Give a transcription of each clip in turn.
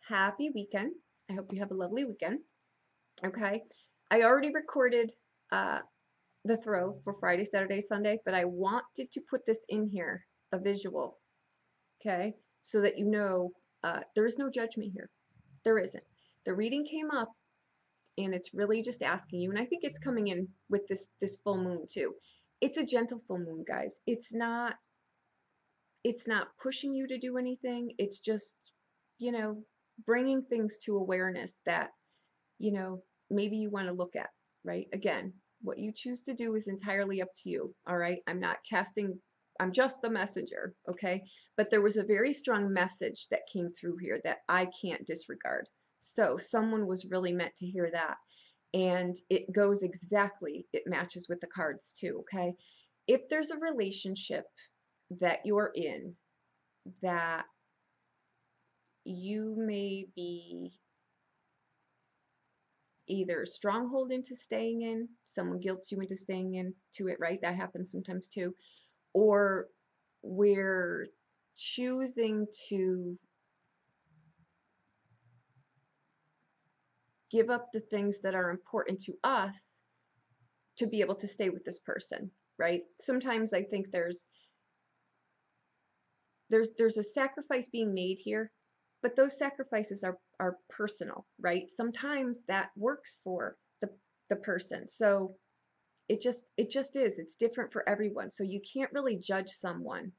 happy weekend. I hope you have a lovely weekend. Okay. I already recorded the throw for Friday, Saturday, Sunday, but I wanted to put this in here, a visual, okay, so that you know there is no judgment here. There isn't. The reading came up, and it's really just asking you, and I think it's coming in with this full moon too. It's a gentle full moon, guys. It's not pushing you to do anything. It's just, you know, bringing things to awareness that, you know, maybe you want to look at, right? Again, what you choose to do is entirely up to you, all right? I'm just the messenger, okay? But there was a very strong message that came through here that I can't disregard. So someone was really meant to hear that. And it goes exactly, it matches with the cards too, okay? If there's a relationship that you're in that you may be either stronghold into staying in, someone guilts you into staying into it, right? That happens sometimes too. Or we're choosing to give up the things that are important to us to be able to stay with this person, right? Sometimes I think there's a sacrifice being made here, but those sacrifices are personal, right? Sometimes that works for the person. So it just is. It's different for everyone. So you can't really judge someone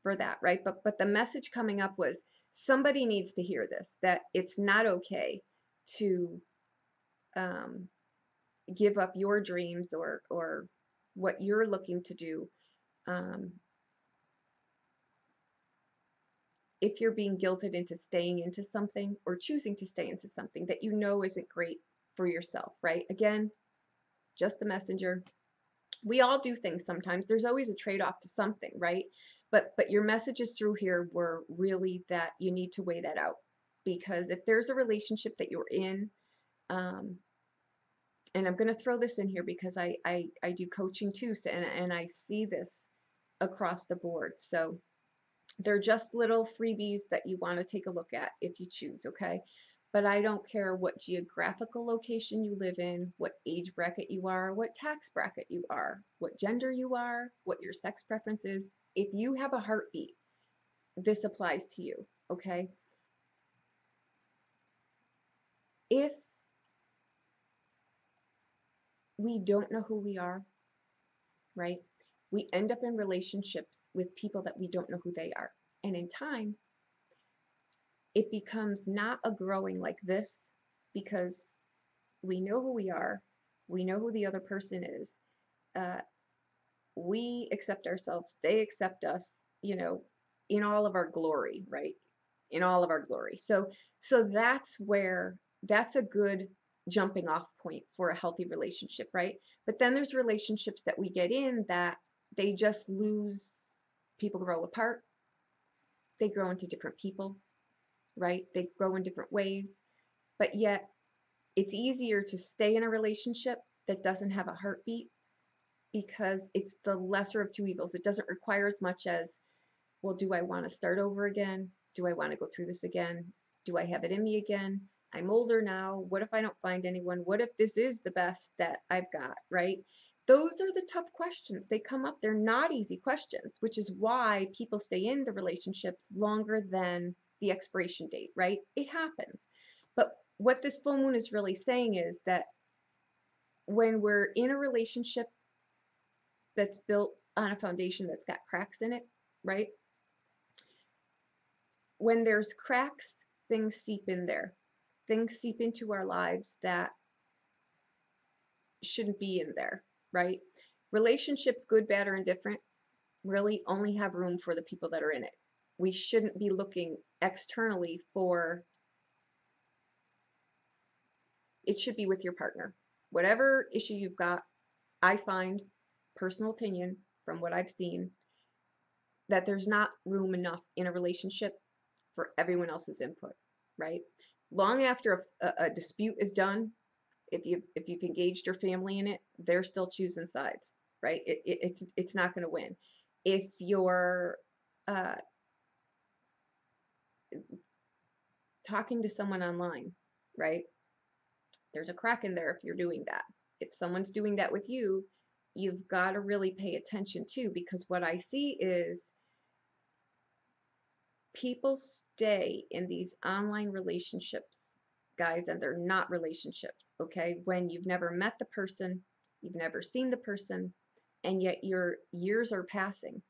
for that, right? But the message coming up was somebody needs to hear this, that it's not okay to um, give up your dreams or what you're looking to do um, if you're being guilted into staying into something or choosing to stay into something that you know isn't great for yourself, right? Again, just the messenger. We all do things sometimes. There's always a trade-off to something, right? But your messages through here were really that you need to weigh that out, because if there's a relationship that you're in, and I'm going to throw this in here because I do coaching too, so, and I see this across the board. So they're just little freebies that you want to take a look at if you choose, okay? But I don't care what geographical location you live in, what age bracket you are, what tax bracket you are, what gender you are, what your sex preference is. If you have a heartbeat, this applies to you, okay? If we don't know who we are, right? We end up in relationships with people that we don't know who they are. And in time, it becomes not a growing like this, because we know who we are, we know who the other person is, uh, we accept ourselves, they accept us, you know, in all of our glory, right? In all of our glory. So that's a good jumping off point for a healthy relationship, right? But then there's relationships that we get in that they just lose, people grow apart, they grow into different people, right? They grow in different ways, but yet it's easier to stay in a relationship that doesn't have a heartbeat, because it's the lesser of two evils. It doesn't require as much as, well, do I want to start over again? Do I want to go through this again? Do I have it in me again? I'm older now. What if I don't find anyone? What if this is the best that I've got, right? Those are the tough questions. They come up. They're not easy questions, which is why people stay in the relationships longer than the expiration date, right? It happens. But what this full moon is really saying is that when we're in a relationship that's built on a foundation that's got cracks in it, right? When there's cracks, things seep in there. Things seep into our lives that shouldn't be in there, right? Relationships, good, bad, or indifferent, really only have room for the people that are in it. We shouldn't be looking externally for, it should be with your partner. Whatever issue you've got, I find, personal opinion from what I've seen, that there's not room enough in a relationship for everyone else's input, right? Long after a dispute is done, if you've engaged your family in it, they're still choosing sides, right? It's not going to win. If you're talking to someone online, right? There's a crack in there if you're doing that. If someone's doing that with you, you've got to really pay attention too, because what I see is people stay in these online relationships, guys, and they're not relationships, okay? When you've never met the person, you've never seen the person, and yet your years are passing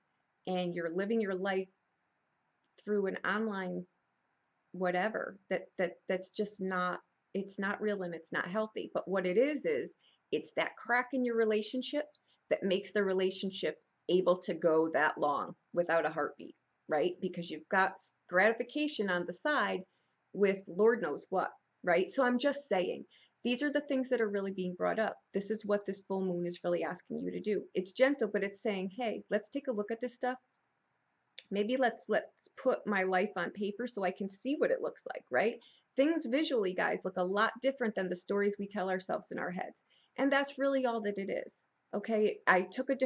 and you're living your life through an online whatever that's just not, it's not real and it's not healthy. But what it is it's that crack in your relationship that makes the relationship able to go that long without a heartbeat, right? Because you've got gratification on the side with Lord knows what, right? So I'm just saying, these are the things that are really being brought up. This is what this full moon is really asking you to do. It's gentle, but it's saying, hey, let's take a look at this stuff. Maybe let's put my life on paper so I can see what it looks like, right? Things visually, guys, look a lot different than the stories we tell ourselves in our heads. And that's really all that it is. Okay, I took a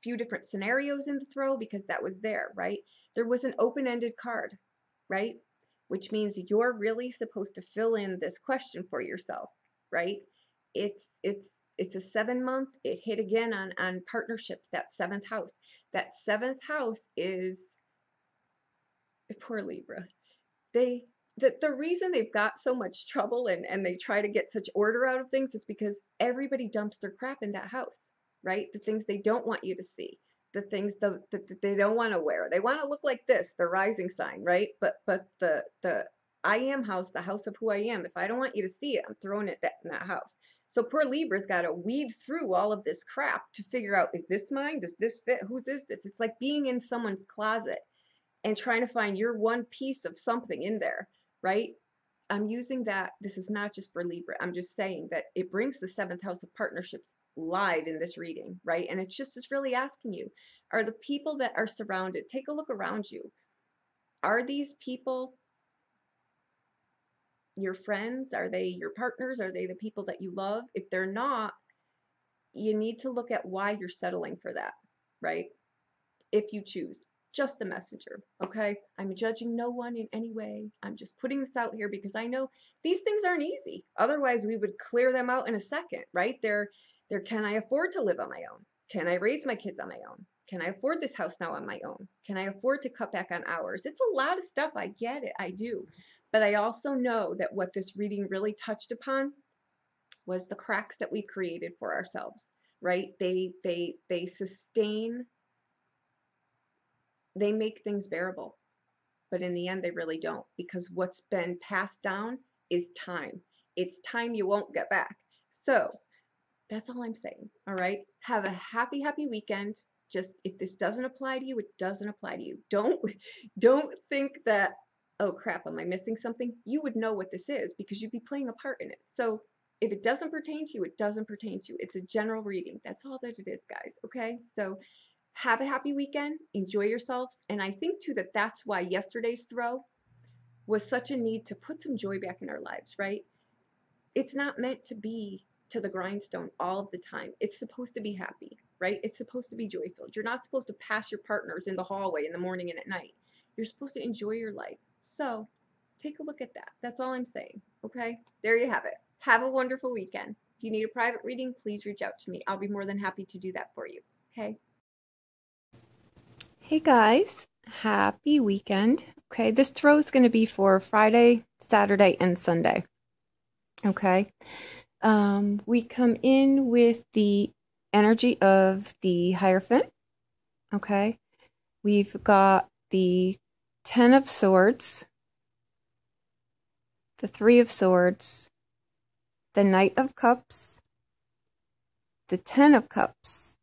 few different scenarios in the throw because that was there, right? There was an open-ended card, right? Which means you're really supposed to fill in this question for yourself, right? It's a 7-month. It hit again on partnerships, that 7th house. That 7th house is, poor Libra. The reason they've got so much trouble and they try to get such order out of things is because everybody dumps their crap in that house, right? The things they don't want you to see, the things that they don't want to wear. They want to look like this, the rising sign, right? But the I am house, the house of who I am. If I don't want you to see it, I'm throwing it in that house. So poor Libra's got to weave through all of this crap to figure out, is this mine? Does this fit? Whose is this? It's like being in someone's closet and trying to find your one piece of something in there, right? I'm using that. This is not just for Libra. I'm just saying that it brings the 7th house of partnerships live in this reading, right? And it's really asking you, are the people that are surrounded, take a look around you. Are these people your friends? Are they your partners? Are they the people that you love? If they're not, you need to look at why you're settling for that, right? If you choose. Just the messenger, okay? I'm judging no one in any way. I'm just putting this out here because I know these things aren't easy. Otherwise, we would clear them out in a second, right? They're can I afford to live on my own? Can I raise my kids on my own? Can I afford this house now on my own? Can I afford to cut back on hours? It's a lot of stuff. I get it. I do. But I also know that what this reading really touched upon was the cracks that we created for ourselves, right? They sustain, they make things bearable, but in the end they really don't, because what's been passed down is time. It's time you won't get back. So that's all I'm saying. All right, have a happy weekend. Just, if this doesn't apply to you, it doesn't apply to you. Don't think that, oh crap, am I missing something? You would know what this is because you'd be playing a part in it. So if it doesn't pertain to you, it doesn't pertain to you. It's a general reading. That's all that it is, guys. Okay, so have a happy weekend, enjoy yourselves. And I think too that that's why yesterday's throw was such a need to put some joy back in our lives, right? It's not meant to be to the grindstone all of the time. It's supposed to be happy, right? It's supposed to be joy-filled. You're not supposed to pass your partners in the hallway in the morning and at night. You're supposed to enjoy your life. So take a look at that. That's all I'm saying, okay? There you have it. Have a wonderful weekend. If you need a private reading, please reach out to me. I'll be more than happy to do that for you, okay? Hey guys, happy weekend. Okay, this throw is going to be for Friday, Saturday, and Sunday. Okay, we come in with the energy of the Hierophant. Okay, we've got the 10 of Swords, the 3 of Swords, the Knight of Cups, the 10 of Cups,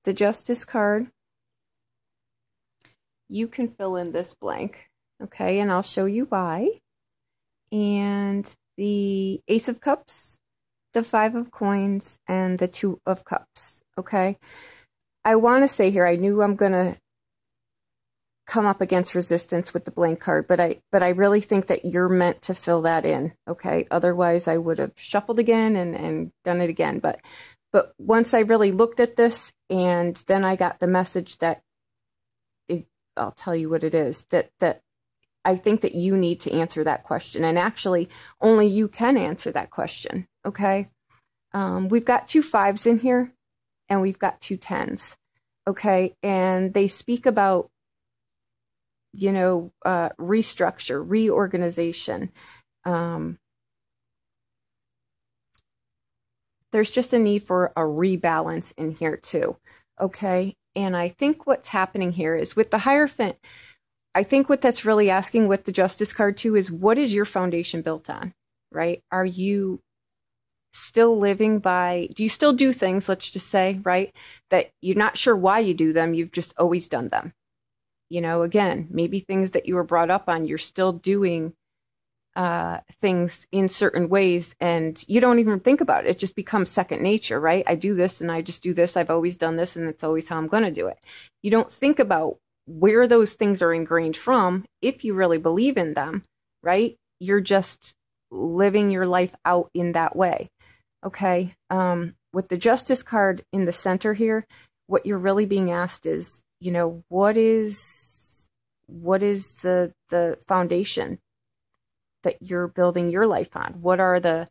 the Justice card. You can fill in this blank, okay, and I'll show you why. And the Ace of Cups, the 5 of Coins, and the 2 of Cups, okay? I want to say here, I knew I'm going to come up against resistance with the blank card, but I really think that you're meant to fill that in, okay? Otherwise, I would have shuffled again and done it again. But once I really looked at this, and then I got the message that, I'll tell you what it is, that I think that you need to answer that question. And actually, only you can answer that question, okay? We've got 2 5s in here, and we've got 2 10s, okay? And they speak about, restructure, reorganization. There's just a need for a rebalance in here too, okay? And I think what's happening here is with the Hierophant, I think what that's really asking with the Justice card too is, what is your foundation built on, right? Are you still living by, do you still do things, let's just say, right, that you're not sure why you do them, you've just always done them? Again, maybe things that you were brought up on, you're still doing things in certain ways and you don't even think about it. It just becomes second nature, right? I do this and I just do this. I've always done this and it's always how I'm going to do it. You don't think about where those things are ingrained from if you really believe in them, right? You're just living your life out in that way. Okay. With the Justice card in the center here, what you're really being asked is, what is the foundation that you're building your life on? What are the,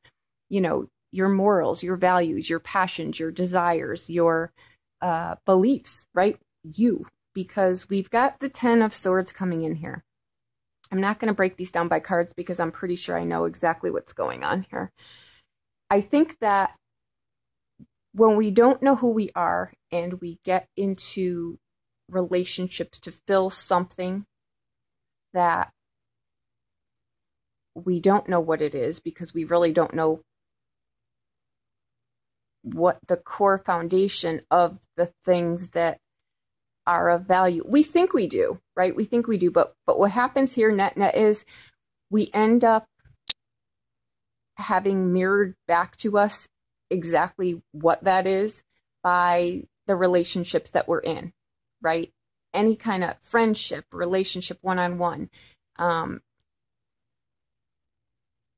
your morals, your values, your passions, your desires, your beliefs, right? Because we've got the 10 of Swords coming in here. I'm not going to break these down by cards because I'm pretty sure I know exactly what's going on here. I think that when we don't know who we are and we get into relationships to fill something that we don't know what it is, because we really don't know what the core foundation of the things that are of value. We think we do, right? We think we do, but what happens here net is we end up having mirrored back to us exactly what that is by the relationships that we're in, right? Any kind of friendship, relationship, one-on-one.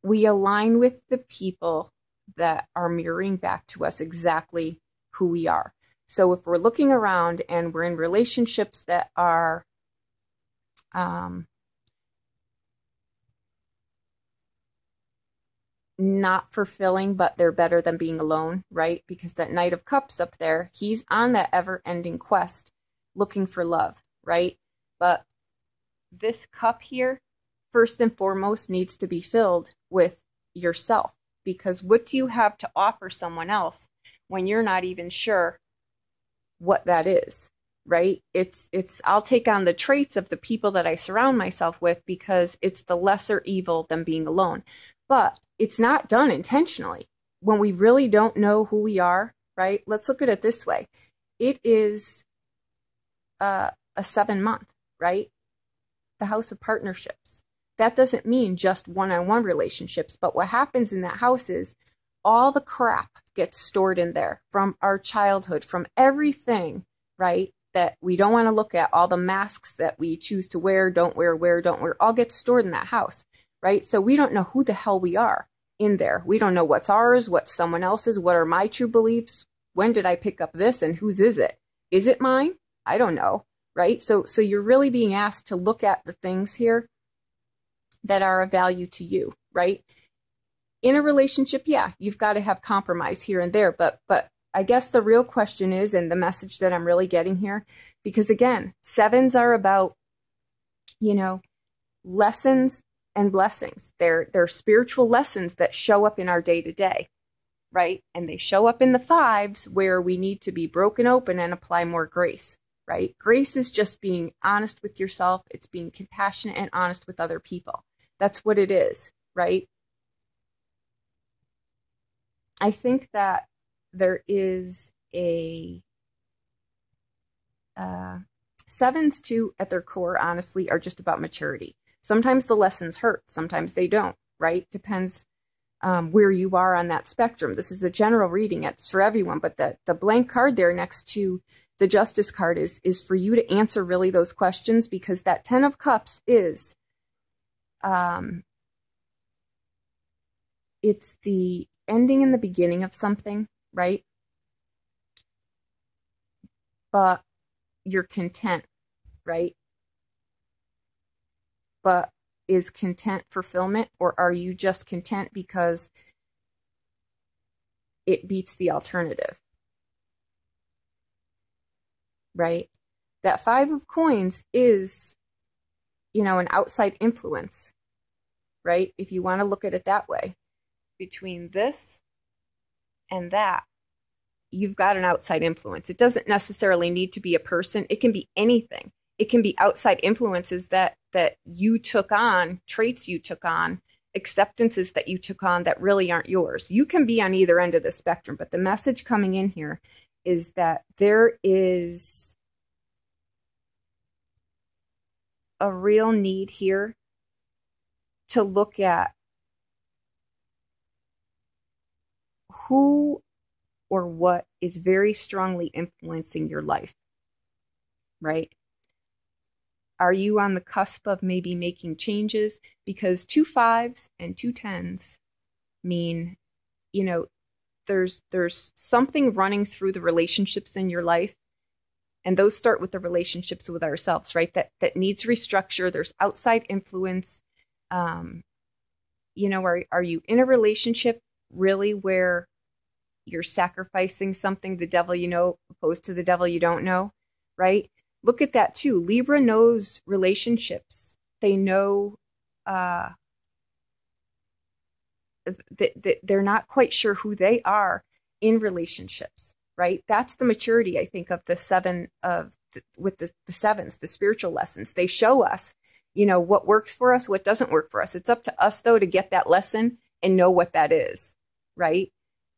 We align with the people that are mirroring back to us exactly who we are. So if we're looking around and we're in relationships that are not fulfilling, but they're better than being alone, right? Because that Knight of Cups up there, he's on that ever-ending quest looking for love, right? But this cup here, first and foremost, needs to be filled with yourself, because what do you have to offer someone else when you're not even sure what that is, right? It's I'll take on the traits of the people that I surround myself with because it's the lesser evil than being alone. But it's not done intentionally. When we really don't know who we are, right? Let's look at it this way. It is a 7-month, right? The house of partnerships. That doesn't mean just one-on-one relationships, but what happens in that house is all the crap gets stored in there from our childhood, from everything, right, that we don't want to look at, all the masks that we choose to wear, don't wear, all gets stored in that house, right? So we don't know who the hell we are in there. We don't know what's ours, what's someone else's, what are my true beliefs, when did I pick up this, and whose is it? Is it mine? I don't know, right? So you're really being asked to look at the things here that are of value to you, right? In a relationship, yeah, you've got to have compromise here and there, but I guess the real question is, and the message that I'm really getting here, because again, 7s are about, lessons and blessings. They're spiritual lessons that show up in our day-to-day, right? And they show up in the 5s where we need to be broken open and apply more grace, right? Grace is just being honest with yourself. It's being compassionate and honest with other people. That's what it is, right? I think that there is a 7s too, at their core, honestly, are just about maturity. Sometimes the lessons hurt, sometimes they don't, right? Depends where you are on that spectrum. This is a general reading, it's for everyone, but the blank card there next to the Justice card is for you to answer really those questions, because that 10 of Cups is it's the ending and the beginning of something, right? But you're content, right? But is content fulfillment, or are you just content because it beats the alternative? Right? That 5 of coins is, an outside influence, right? If you want to look at it that way. Between this and that, you've got an outside influence. It doesn't necessarily need to be a person. It can be anything. It can be outside influences that you took on, traits you took on, acceptances that you took on that really aren't yours. You can be on either end of the spectrum, but the message coming in here is that there is a real need here to look at who or what is very strongly influencing your life, right? Are you on the cusp of maybe making changes? Because 2 5s and 2 10s mean, there's something running through the relationships in your life. And those start with the relationships with ourselves, right? That needs restructure. There's outside influence. Are you in a relationship really where you're sacrificing something, the devil you know, opposed to the devil you don't know, right? Look at that too. Libra knows relationships. They know that they're not quite sure who they are in relationships, right? That's the maturity, I think, of the 7 of with the 7s, the spiritual lessons. They show us, what works for us, what doesn't work for us. It's up to us, though, to get that lesson and know what that is, right?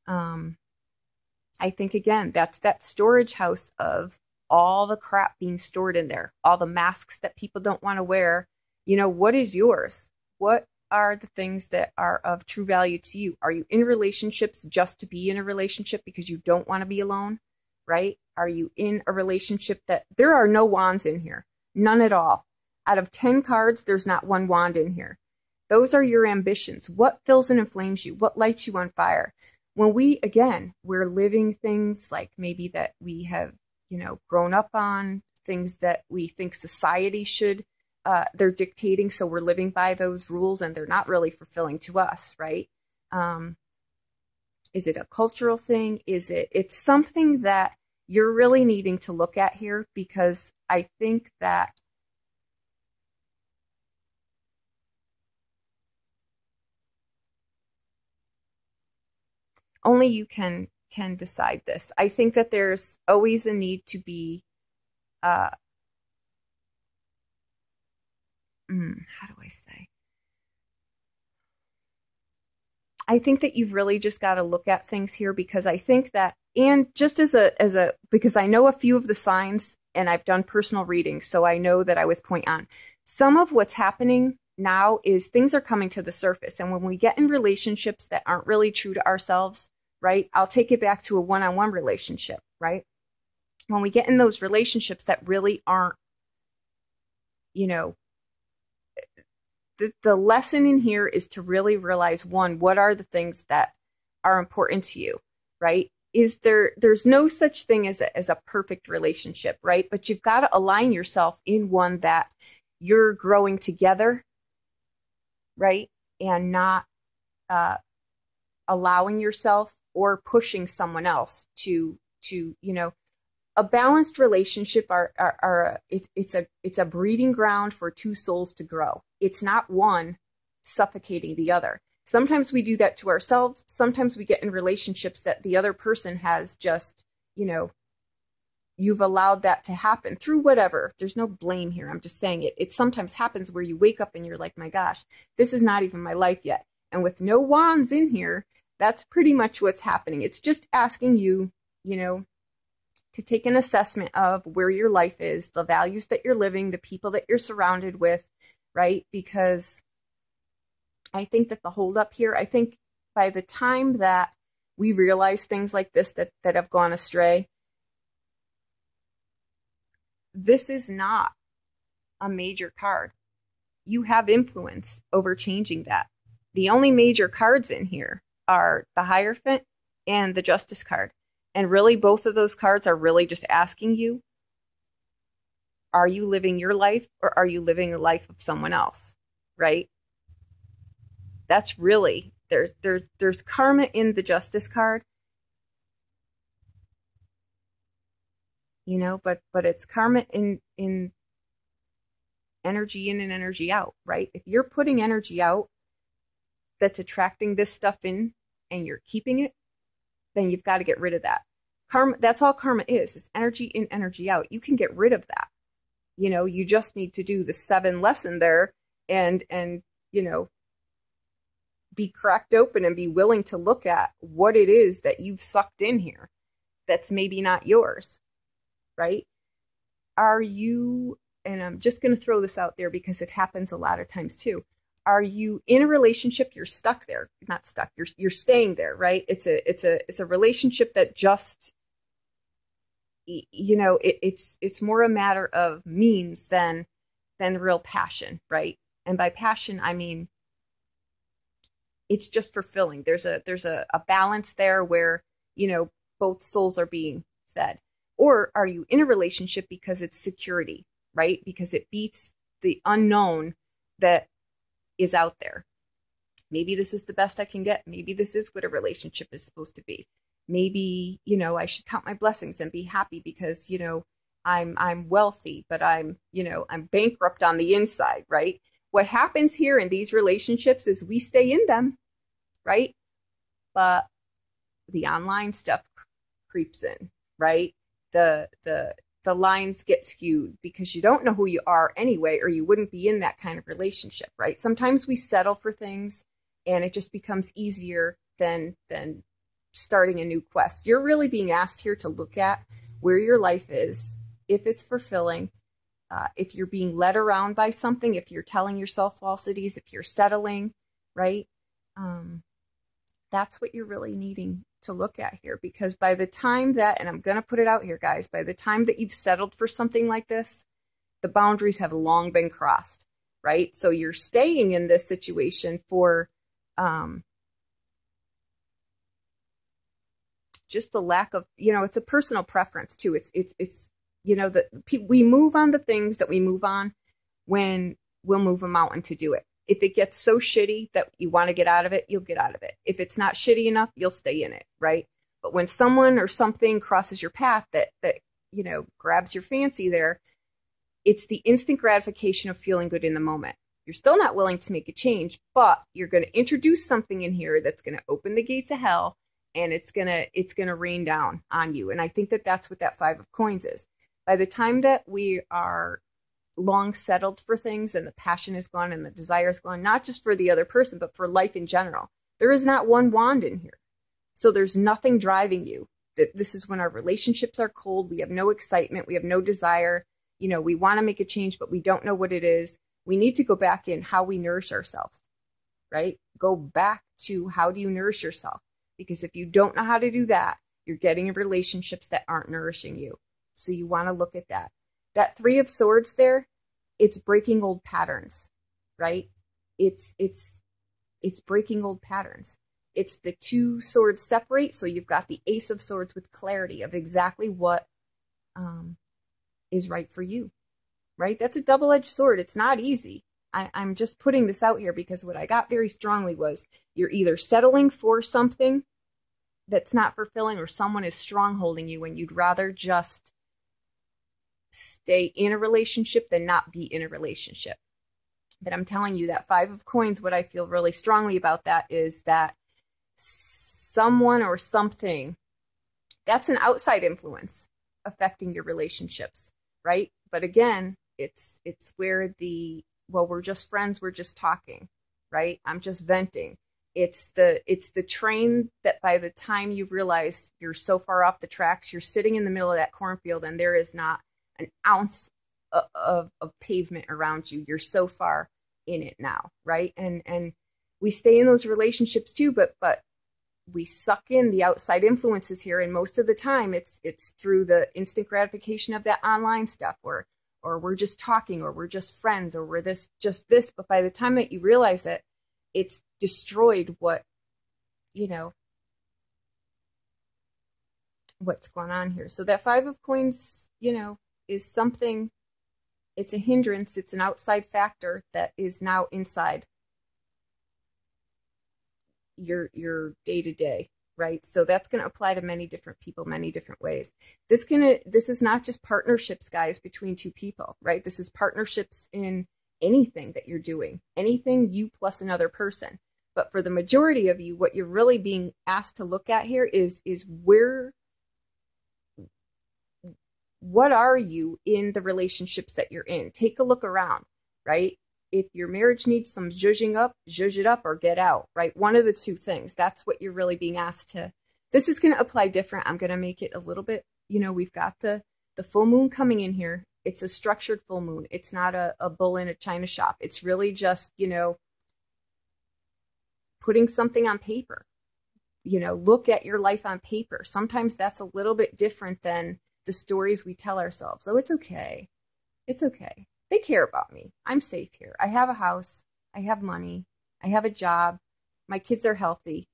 I think, again, that's that storage house of all the crap being stored in there, all the masks that people don't want to wear. What is yours? What are the things that are of true value to you? Are you in relationships just to be in a relationship because you don't want to be alone, right? Are you in a relationship that there are no wands in here? None at all. Out of 10 cards, there's not one wand in here. Those are your ambitions. What fills and inflames you? What lights you on fire? When we're living things like maybe that we have, grown up on, things that we think society should, they're dictating, so we're living by those rules and they're not really fulfilling to us, right? Is it a cultural thing? It's something that you're really needing to look at here, because I think that only you can decide this. I think that there's always a need to be, how do I say? I think that you've really just got to look at things here, because I think that, and just because I know a few of the signs and I've done personal readings, so I know that I was point on. Some of what's happening now is things are coming to the surface. And when we get in relationships that aren't really true to ourselves, right? I'll take it back to a one-on-one relationship, right? When we get in those relationships that really aren't, the lesson in here is to really realize, one, what are the things that are important to you, right? There's no such thing as a perfect relationship, right? But you've got to align yourself in one that you're growing together, right? And not allowing yourself or pushing someone else to a balanced relationship it's a breeding ground for 2 souls to grow. It's not one suffocating the other. Sometimes we do that to ourselves. Sometimes we get in relationships that the other person has just, you've allowed that to happen through whatever. There's no blame here. I'm just saying it sometimes happens where you wake up and you're like, my gosh, this is not even my life yet. And with no wands in here, that's pretty much what's happening. It's just asking you, to take an assessment of where your life is, the values that you're living, the people that you're surrounded with, right? Because I think that the holdup here, I think by the time that we realize things like this that have gone astray, this is not a major card. You have influence over changing that. The only major cards in here are the Hierophant and the Justice card. And really, both of those cards are really just asking you, are you living your life or are you living the life of someone else? right? That's really, there's karma in the Justice card, you know, but it's karma in energy in and energy out, right? If you're putting energy out that's attracting this stuff in and you're keeping it, then you've got to get rid of that. Karma, that's all karma is energy in, energy out. You can get rid of that. You know, you just need to do the 7 lesson there and you know, be cracked open and be willing to look at what it is that you've sucked in here that's maybe not yours, right? Are you, and I'm just going to throw this out there because it happens a lot of times too. Are you in a relationship? You're stuck there, not stuck. You're staying there, right? It's a relationship that just, you know, it's more a matter of means than real passion, right? And by passion, I mean, it's just fulfilling. There's a balance there where, you know, both souls are being fed. Or are you in a relationship because it's security, right? Because it beats the unknown that is out there. Maybe this is the best I can get. Maybe this is what a relationship is supposed to be. Maybe, you know, I should count my blessings and be happy because, you know, I'm wealthy, but I'm, you know, I'm bankrupt on the inside, right? What happens here in these relationships is we stay in them, right? But the online stuff creeps in, right? The lines get skewed because you don't know who you are anyway, or you wouldn't be in that kind of relationship, right? Sometimes we settle for things and it just becomes easier than starting a new quest. You're really being asked here to look at where your life is, if it's fulfilling, if you're being led around by something, if you're telling yourself falsities, if you're settling, right? That's what you're really needing to look at here, because by the time that, and I'm going to put it out here, guys, by the time that you've settled for something like this, the boundaries have long been crossed, right? So you're staying in this situation for just a lack of, you know, it's a personal preference too. It's you know, that we move on the things that we move on when we'll move a mountain to do it. If it gets so shitty that you want to get out of it, you'll get out of it. If it's not shitty enough, you'll stay in it, right? But when someone or something crosses your path that you know, grabs your fancy there, it's the instant gratification of feeling good in the moment. You're still not willing to make a change, but you're going to introduce something in here that's going to open the gates of hell, and it's going to rain down on you. And I think that that's what that 5 of coins is. By the time that we are long settled for things and the passion is gone and the desire is gone, not just for the other person, but for life in general, there is not one wand in here. So there's nothing driving you. This is when our relationships are cold. We have no excitement. We have no desire. You know, we want to make a change, but we don't know what it is. We need to go back in how we nourish ourselves, right? Go back to how do you nourish yourself? Because if you don't know how to do that, you're getting in relationships that aren't nourishing you. So you want to look at that. That 3 of Swords there, it's breaking old patterns, right? It's breaking old patterns. It's the 2 swords separate, so you've got the Ace of Swords with clarity of exactly what is right for you, right? That's a double-edged sword. It's not easy. I'm just putting this out here because what I got very strongly was you're either settling for something that's not fulfilling or someone is strong-holding you and you'd rather just stay in a relationship than not be in a relationship. But I'm telling you that 5 of coins, what I feel really strongly about that is that someone or something, that's an outside influence affecting your relationships, right? But again, it's where well, we're just friends, we're just talking, right? I'm just venting. It's the train that by the time you realize you're so far off the tracks, you're sitting in the middle of that cornfield and there is not an ounce of pavement around you. You're so far in it now, right? And we stay in those relationships too, but we suck in the outside influences here, and most of the time it's through the instant gratification of that online stuff, or we're just talking, or we're just friends, or we're just this. But by the time that you realize it, it's destroyed what, you know, what's going on here. So that 5 of coins, you know, is something It's a hindrance. It's an outside factor that is now inside your day-to-day, right? So that's going to apply to many different people, many different ways. This is not just partnerships, guys, between two people, right? This is partnerships in anything that you're doing, anything you plus another person. But for the majority of you, what you're really being asked to look at here is what are you in the relationships that you're in? Take a look around, right? If your marriage needs some zhuzhing up, zhuzh it up or get out, right? One of the two things. That's what you're really being asked to. This is going to apply different. I'm going to make it a little bit, we've got the full moon coming in here. It's a structured full moon. It's not a bull in a china shop. It's really just, putting something on paper. Look at your life on paper. Sometimes that's a little bit different than the stories we tell ourselves. Oh, it's okay. It's okay. They care about me. I'm safe here. I have a house. I have money. I have a job. My kids are healthy.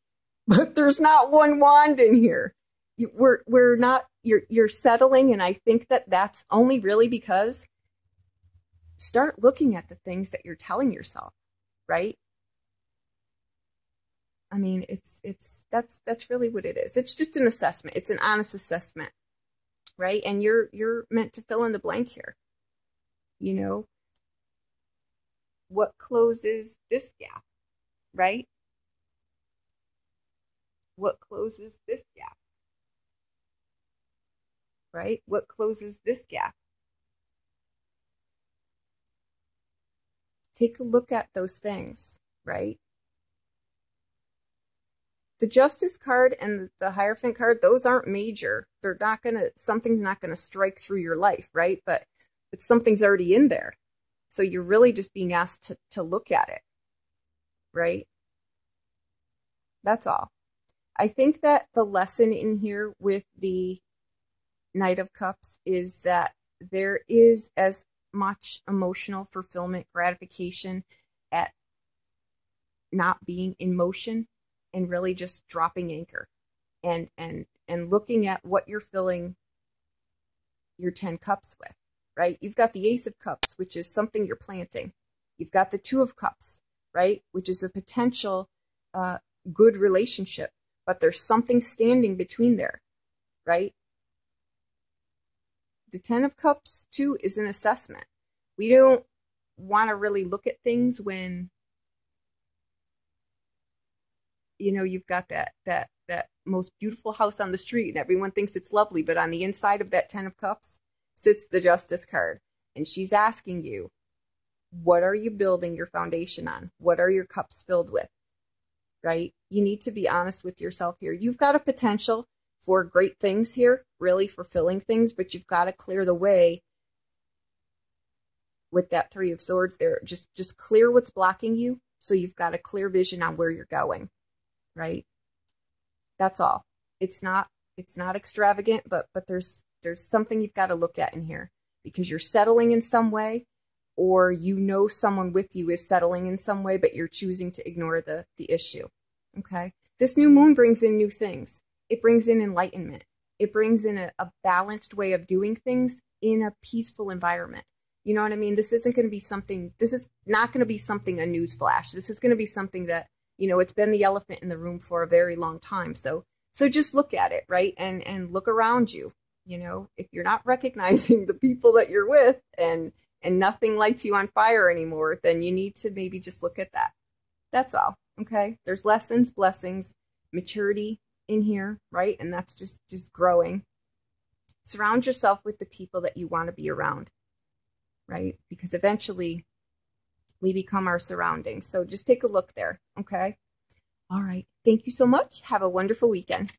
But there's not one wand in here. We're not, you're settling. And I think that that's only really because start looking at the things that you're telling yourself, right? I mean, that's really what it is. It's just an assessment. It's an honest assessment, right? And you're meant to fill in the blank here. What closes this gap, right? What closes this gap, right? What closes this gap? Take a look at those things, right? The Justice card and the Hierophant card, those aren't major. They're not something's not gonna strike through your life, right? But something's already in there. So you're really just being asked to look at it, right? That's all. I think that the lesson in here with the Knight of Cups is that there is as much emotional fulfillment, gratification at not being in motion and really just dropping anchor and looking at what you're filling your 10 cups with, right? You've got the Ace of Cups, which is something you're planting. You've got the Two of Cups, right? Which is a potential good relationship, but there's something standing between there, right? The 10 of Cups, too, is an assessment. We don't want to really look at things when, you've got that most beautiful house on the street and everyone thinks it's lovely, but on the inside of that 10 of Cups sits the Justice card. And she's asking you, what are you building your foundation on? What are your cups filled with, right? You need to be honest with yourself here. You've got a potential for great things here, really fulfilling things, but you've got to clear the way with that Three of Swords there. Just clear what's blocking you so you've got a clear vision on where you're going, right? That's all. It's not extravagant, but there's something you've got to look at in here because you're settling in some way, or someone with you is settling in some way, but you're choosing to ignore the issue. Okay? This new moon brings in new things. It brings in enlightenment. It brings in a balanced way of doing things in a peaceful environment. You know what I mean? This is not going to be something, a news flash. This is going to be something that, it's been the elephant in the room for a very long time. So just look at it, right? And look around you. If you're not recognizing the people that you're with and nothing lights you on fire anymore, then you need to maybe just look at that. That's all. Okay. There's lessons, blessings, maturity in here, right? And that's just growing. Surround yourself with the people that you want to be around, right? Because eventually we become our surroundings. So just take a look there. Okay. All right. Thank you so much. Have a wonderful weekend.